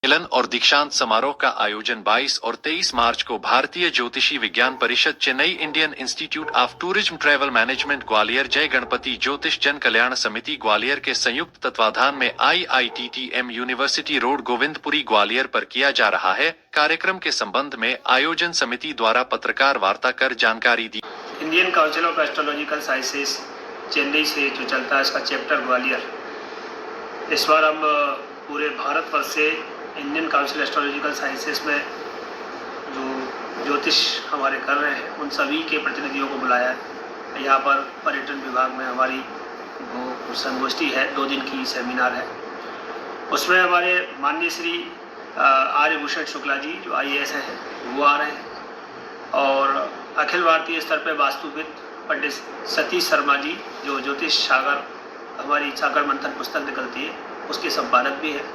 मिलन और दीक्षांत समारोह का आयोजन 22 और 23 मार्च को भारतीय ज्योतिषी विज्ञान परिषद, Chennai, Indian institute of tourism travel management Gwalior, जय गणपति ज्योतिष जन कल्याण समिति ग्वालियर के संयुक्त तत्वाधान में IITTM university road, Govindpuri, Gwalior पर किया जा रहा है। कार्यक्रम के संबंध में आयोजन समिति द्वारा पत्रकार वार्ता कर जानकारी दी। Indian council of astrological sciences Chennai से जो चलता है, इसका चैप्टर ग्वालियर, इस बार हम पूरे भारतवर्ष से इंडियन काउंसिल एस्ट्रोलॉजिकल साइंसेस में जो ज्योतिष हमारे कर रहे हैं उन सभी के प्रतिनिधियों को बुलाया है। यहाँ पर पर्यटन विभाग में हमारी वो संगोष्ठी है, 2 दिन की सेमिनार है। उसमें हमारे माननीय श्री आर्यभूषण शुक्ला जी जो IAS हैं वो आ रहे हैं, और अखिल भारतीय स्तर पर वास्तुविद पंडित सतीश शर्मा जी जो ज्योतिष सागर, हमारी सागर मंथन पुस्तक निकलती है उसके संपादक भी हैं,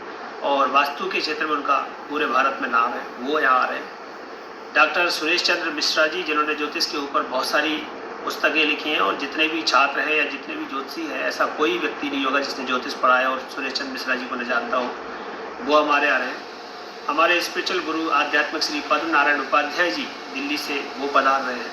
और वास्तु के क्षेत्र में उनका पूरे भारत में नाम है, वो यहाँ आ रहे हैं। डॉक्टर सुरेश चंद्र मिश्रा जी जिन्होंने ज्योतिष के ऊपर बहुत सारी पुस्तकें लिखी हैं, और जितने भी छात्र हैं या जितने भी ज्योतिषी हैं, ऐसा कोई व्यक्ति नहीं होगा जिसने ज्योतिष पढ़ा है और सुरेश चंद्र मिश्रा जी को न जानता हो, वो हमारे आ रहे हैं। हमारे स्पिरिचुअल गुरु आध्यात्मिक श्री पद्म नारायण उपाध्याय जी दिल्ली से वो पधार रहे हैं,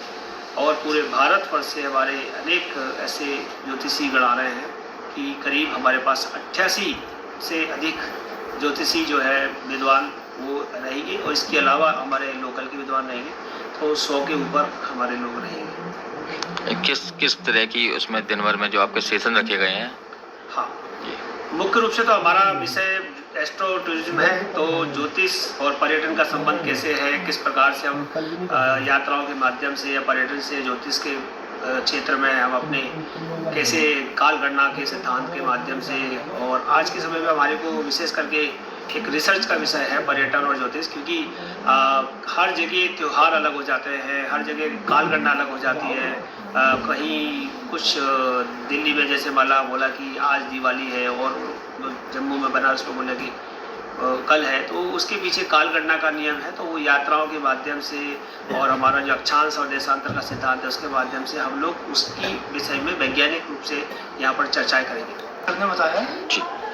और पूरे भारतवर्ष से हमारे अनेक ऐसे ज्योतिषी गण आ रहे हैं कि करीब हमारे पास 88 से अधिक ज्योतिषी जो है विद्वान वो रहेंगे, और इसके अलावा हमारे लोकल के विद्वान रहेंगे, तो 100 के ऊपर हमारे लोग रहेंगे। किस तरह की उसमें दिन भर में जो आपके सेशन रखे गए हैं? हाँ, मुख्य रूप से तो हमारा विषय एस्ट्रो टूरिज्म है, तो ज्योतिष और पर्यटन का संबंध कैसे है, किस प्रकार से हम यात्राओं के माध्यम से या पर्यटन से ज्योतिष के क्षेत्र में हम अपने कैसे काल गणना के सिद्धांत के माध्यम से, और आज के समय में हमारे को विशेष करके एक रिसर्च का विषय है पर्यटन और ज्योतिष, क्योंकि हर जगह त्यौहार अलग हो जाते हैं, हर जगह काल गणना अलग हो जाती है। कहीं कुछ दिल्ली में जैसे बोला कि आज दिवाली है, और जम्मू में बनारस में बोला कि कल है, तो उसके पीछे काल गणना का नियम है। तो वो यात्राओं के माध्यम से और हमारा जो अक्षांश और देशांतर का सिद्धांत है उसके माध्यम से हम लोग उसकी विषय में वैज्ञानिक रूप से यहाँ पर चर्चाएं करेंगे। सर ने बताया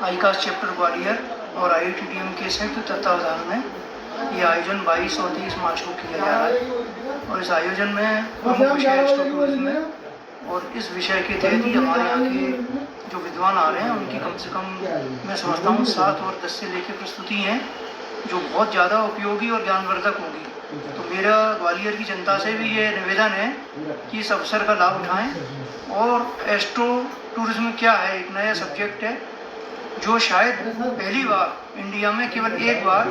आईकास चैप्टर ग्वालियर और IITTM के संयुक्त तत्वाधान में ये आयोजन 22 और 23 मार्च को किया जा रहा है, और इस आयोजन में प्रमुख विषय एस्ट्रो टूरिज्म है, और इस विषय के तहत ही हमारे यहाँ के जो विद्वान आ रहे हैं उनकी कम से कम मैं समझता हूँ 7 और 10 से लेकर प्रस्तुति हैं जो बहुत ज़्यादा उपयोगी और ज्ञानवर्धक होगी। तो मेरा ग्वालियर की जनता से भी ये निवेदन है कि इस अवसर का लाभ उठाएं। और एस्ट्रो टूरिज्म क्या है, एक नया सब्जेक्ट है जो शायद पहली बार इंडिया में केवल एक बार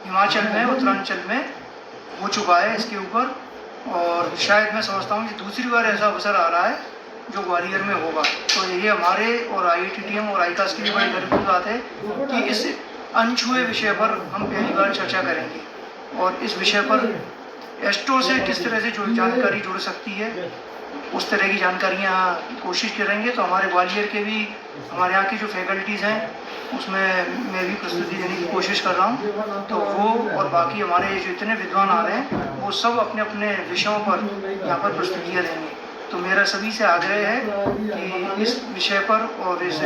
हिमाचल में, उत्तरांचल में हो चुका है इसके ऊपर, और शायद मैं समझता हूँ कि दूसरी बार ऐसा अवसर आ रहा है जो ग्वालियर में होगा। तो ये हमारे और IITTM और आईकास की भी बड़ी गर्व की बात है कि इस अनछुए विषय पर हम पहली बार चर्चा करेंगे, और इस विषय पर एस्ट्रो से किस तरह से जो जानकारी जुड़ सकती है उस तरह की जानकारियाँ कोशिश करेंगे। तो हमारे ग्वालियर के भी, हमारे यहाँ की जो फैकल्टीज़ हैं उसमें मैं भी प्रस्तुति देने की कोशिश कर रहा हूँ। तो वो और बाकी हमारे जो इतने विद्वान आ रहे हैं वो सब अपने अपने विषयों पर यहाँ पर प्रस्तुतियाँ देंगे। तो मेरा सभी से आग्रह है कि इस विषय पर और इस